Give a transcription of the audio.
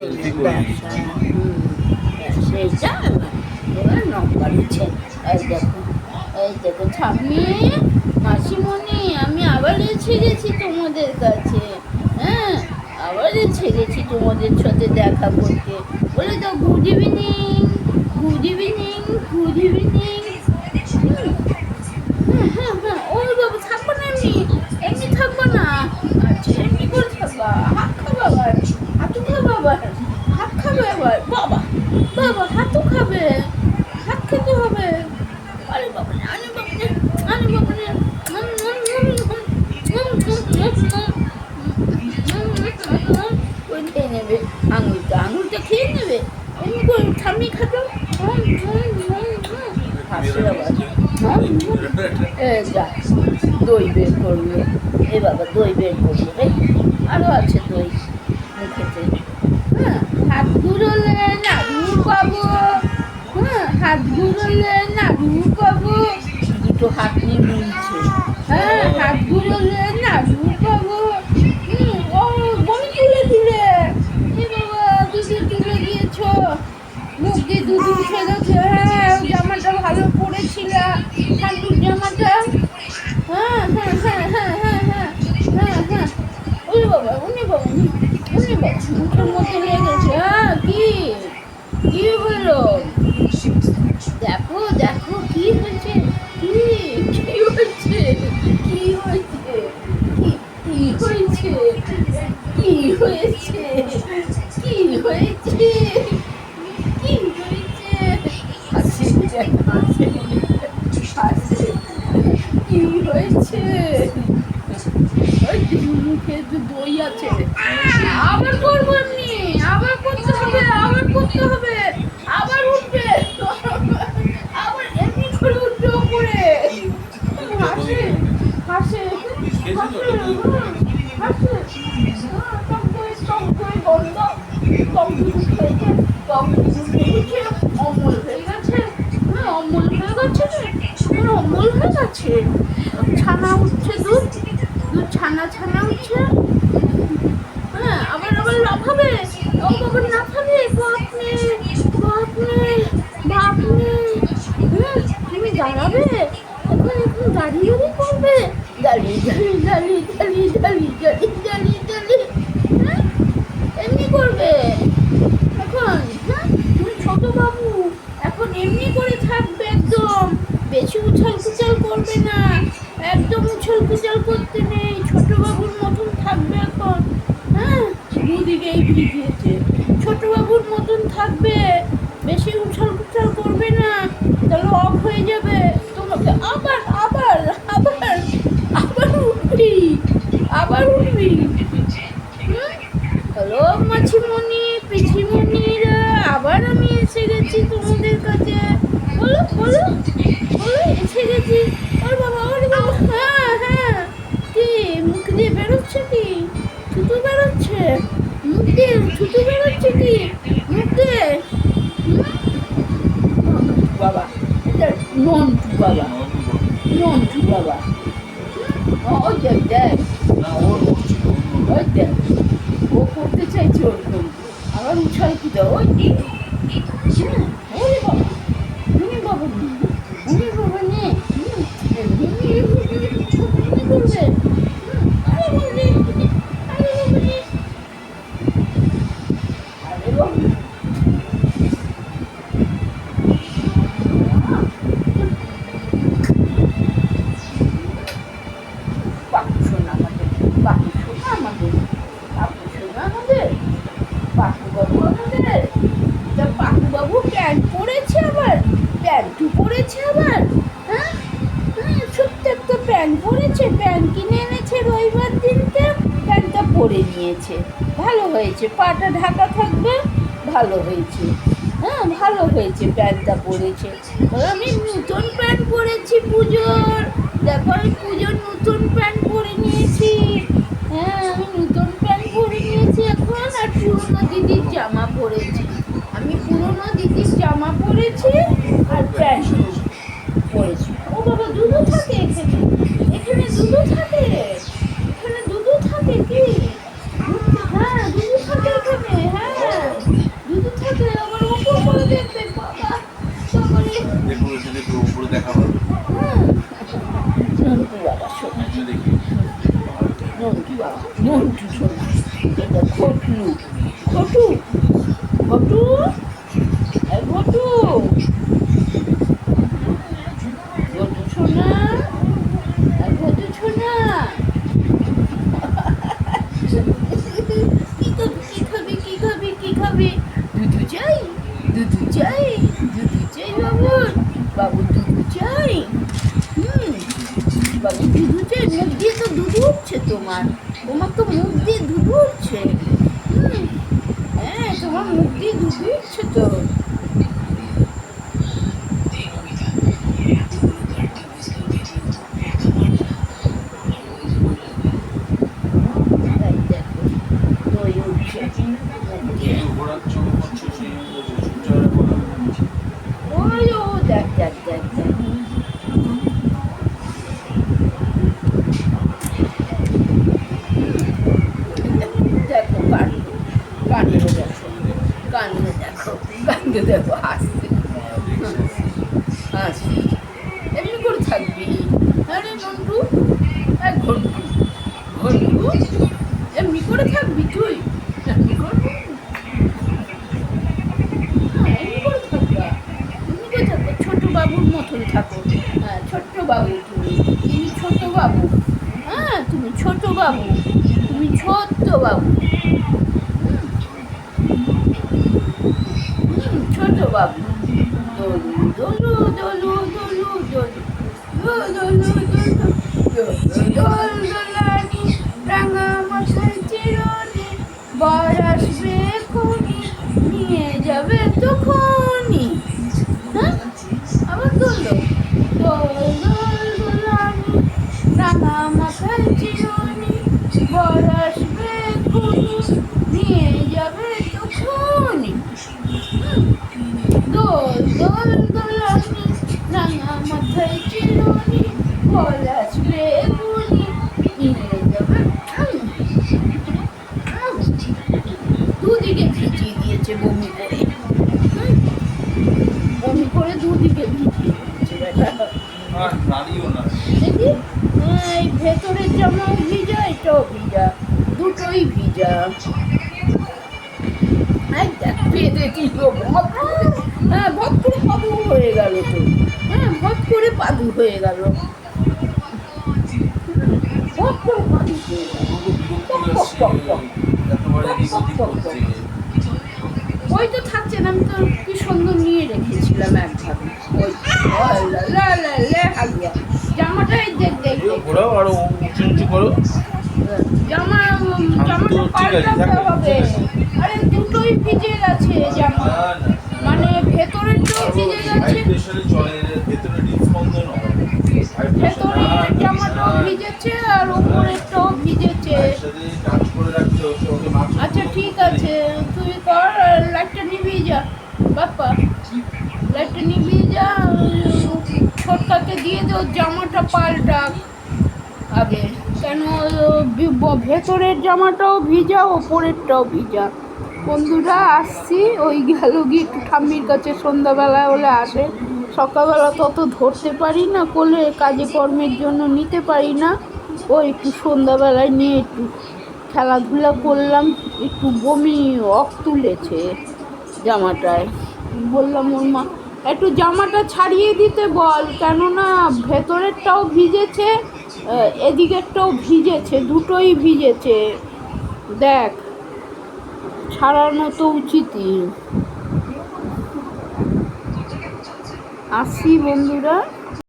ব্যবসা সেইটা ওরা নম্বর দিচ্ছে। এই দেখো, এই দেখো ঠাম্মি, মাসিমণি, আমি আবার এসে গেছি তোমাদের কাছে। হ্যাঁ, আবার এসে গেছি তোমাদের সাথে দেখা করতে। বলে তো good evening, good evening, good evening. হ্যাঁ হ্যাঁ হ্যাঁ, ওই বাবা থাকবো না, এমনি এমনি থাকবো না। আচ্ছা, এমনি করে থাকবা, হাত খাবো আবার, হাতু খাবো আবার, হাত খাবে আবার। বাবা বাবা, হাতও খাবে, হাত খেতে হবে। আরে বাবা, আরে বাবা, আরে বাবা, ওই খেয়ে নেবে আঙুলটা খেয়ে নেবে। এমনি করে ঠাম্মি খাতো। হাসে আবার। যা, দই বের করলো। এ বাবা, দই বের করলো রে। আরও আছে দই মুখেতে। হ্যাঁ, হাত ঘুরোলে নাড়ু পাবো। হ্যাঁ, হাত ঘুরোলে নাড়ু পাবো। দুটো হাত নিয়ে মুলছে। হ্যাঁ, হাত ঘুরোলে নাড়ু পাবো। ও বমি তুলে দিলে। এ বাবা, দুধে তুলে দিয়েছ, মুখ দিয়ে দুধ উঠে গেছে। হ্যাঁ, জামাটা ভালো পড়েছিল, ঠান্ডুর জামাটা। হ্যাঁ হ্যাঁ হ্যাঁ হ্যাঁ হ্যাঁ হ্যাঁ হ্যাঁ হ্যাঁ। উনি বাবা, উনি বাবা, উনি বাবা, মুখের মধ্যে লেগেছে। হ্যাঁ, কি হলো? দেখো দেখো, কি হয়েছে, কি কি হয়েছে, কি হয়েছে, কি হয়েছে, কি হয়েছে, কি হয়েছে, কি হয়েছে? হাসি হাসি হাসি, কি হয়েছে? ওই মুখে দই আছে। আবার করবো এমনি, আবার করতে হবে, আবার করতে হবে, আবার উঠবে, আবার এমনি করে উঠবে ওপরে। হাসে হাসে হাসে হাসে। টক দই, টক দই বন্ধ, টক দই খেয়েছে, টক দই খেয়েছে, অমল হয়ে গেছে। হ্যাঁ, অমল হয়ে গেছে রে, অমল হয়ে গেছে। ছানা উঠছে, দুধ ছানা ছানা উঠছে। হ্যাঁ, আবার আবার লাফাবে। ও বাবা, লাফাবে। বাপরে বাপরে বাপরে। হ্যাঁ, তুমি দাঁড়াবে এখন, এখন দাঁড়িয়ে করবে, দাঁড়িয়ে দাঁড়িয়ে দাঁড়িয়ে দাঁড়িয়ে দাঁড়িয়ে দাঁড়িয়ে দাঁড়িয়ে দাঁড়িয়ে। হ্যাঁ, এমনি করবে এখন। হ্যাঁ, তুমি ছোট বাবু, এখন এমনি করে থাকবে একদম, বেশি উছাল কুচাল করবে না, একদম উছল কুচাল করতে নেই, ছোট বাবুর মতন থাকবে এখন। হ্যাঁ, দুদিকেই ভিজিয়েছে, ছোট বাবুর মতন থাকবে, বেশি উছল কুচাল করবে না, তাহলে অফ হয়ে যাবে তোমাকে। আবার আবার আবার আবার উঠবি, আবার উঠবি। হ্যালো মাছিমণি, পিছিমণিরা, আবার আমি এসে গেছি তোমাদের কাছে। বলো বলো বলো, এসে গেছি। ওর বাবা, ওর বাবা। হ্যাঁ হ্যাঁ, কি মুখ দিয়ে বেরোচ্ছে, কি থুতু বেরোচ্ছে মুখ দিয়ে, থুতু বেরোচ্ছে কি মুখ দিয়ে? বাবা, এটা নন্টু বাবা, নন্টু বাবা। ওই দেখ দেখ, ওই দেখ, ও করতে চাইছে ওরকম, আবার উছাল কি দাও। ওই ওরে বাবা, উনি বাবা, উনি বাবা নে করবে। আরে বাবা, আরে বাবা, আরে বাবা। পাখি শোনা আমাদের, পাখি শোনা আমাদের, পাখি শোনা আমাদের, পাখুবাবু আমাদের। তা পাখুবাবু প্যান্ট পরেছে আবার, প্যান্টু পরেছে আবার। হ্যাঁ হ্যাঁ, ছোট্ট একটা প্যান্ট পরেছে, প্যান্ট কিনে এনেছে রবিবার দিনকে, প্যান্টটা পরে নিয়েছে। ভালো হয়েছে, পাটা ঢাকা থাকবে, ভালো হয়েছে। হ্যাঁ, ভালো হয়েছে, প্যান্টটা পরেছে। আমি নতুন প্যান্ট পরেছি পুজোর, দেখো আমি পুজোর নতুন প্যান্ট পরে নিয়েছি। হ্যাঁ, আমি নতুন প্যান্ট পরে নিয়েছি এখন, আর পুরোনো দিদির জামা পরেছি। আমি পুরোনো দিদির জামা পরেছি আর প্যান্ট পরেছি। ও বাবা, দুধও থাকে এখানে, এখানে দুধও থাকে, এখানে দুধও থাকে কি? হ্যাঁ, দুধও থাকে এখানে। হ্যাঁ ঘটু ঘটু ঘটু ঘটু ছোনা ঘটু ছোনা কি খাবি কি খাবি দুধু চাই দুধু চাই দুধু চাই বাবু দুধু চাই বাবু দুধু চাই মুখ দিয়ে তো দুধ উঠছে তোমার তো মুখ দিয়ে দুধ উঠছে হ্যাঁ তোমার মুখ দিয়ে দুধ উঠছে তো দই উঠছে ওই ও দেখ দেখ দেখ দেখ দেখো কাণ্ড দেখো কাণ্ড দেখো হাসছে হাসছি এমনি করে থাকবি আরে নন্টু ঘন্টু ঘন্টু এমনি করে থাকবি তুই এমনি করে থাকবা ছোট বাবুর মতন থাকো হ্যাঁ ছোট্ট বাবু তুমি ছোট বাবু হ্যাঁ তুমি ছোট বাবু তুমি ছোট্ট বাবু ছোট বাবু দোলু দোলু দোলু দোলু দোলানি রাঙা মাথায় চিরনি বর আসবে এখনি নিয়ে যাবে তখনই হ্যাঁ আবার দোলো দোলানি রাঙা মাথায় চিরনি বর আসবে এখনি নিয়ে যাবে তখনই দোলানি রাঙা মাথায় চিরনি বর আসবে এখনি নিয়ে যাবে দুদিকে ভিজিয়ে দিয়েছে বমি করে দুদিকে ভিজিয়ে দিয়েছে দেখি এই ভেতরের জামাও ভিজা এটাও ভিজা দুটোই ভিজা বেঁধে দিল হ্যাঁ ভট করে পাদু হয়ে গেল তো হ্যাঁ ভট করে পাদু হয়ে গেল ভট করে পাদু হয়ে গেল ওই তো থাকছে না আমি তো কি সুন্দর নিয়ে রেখেছিলাম একভাবে ওই হালুয়া জামাটাই দেখ জামাটা পাল্টাতে হবে আরে দুটোই ভিজে গেছে জামা মানে ভেতরেরটাও ভিজে গেছে ভেতরের জামাটাও ভিজেছে আর উপরেরটাও ভিজেছে আচ্ছা ঠিক আছে তুই কর লাইটটা নিভিয়ে যা বাপ্পা লাইটটা নিভিয়ে যা ছোটটাকে দিয়ে দে জামাটা পাল্টা আগে কেন ভেতরের জামাটাও ভিজা ওপরেরটাও ভিজা বন্ধুরা আসছি ওই গেল গিয়ে একটু ঠাম্মির কাছে সন্ধ্যাবেলায় হলে আসে সকালবেলা তত ধরতে পারি না কোলে কাজে কর্মের জন্য নিতে পারি না ও একটু সন্ধ্যাবেলায় নিয়ে একটু খেলাধুলা করলাম একটু বমি তুলেছে জামাটায় বললাম ওর মা একটু জামাটা ছাড়িয়ে দিতে বল কেননা ভেতরেরটাও ভিজেছে এদিকেরটাও ভিজেছে দুটোই ভিজেছে দেখ ছাড়ানো তো উচিতই আসি বন্ধুরা।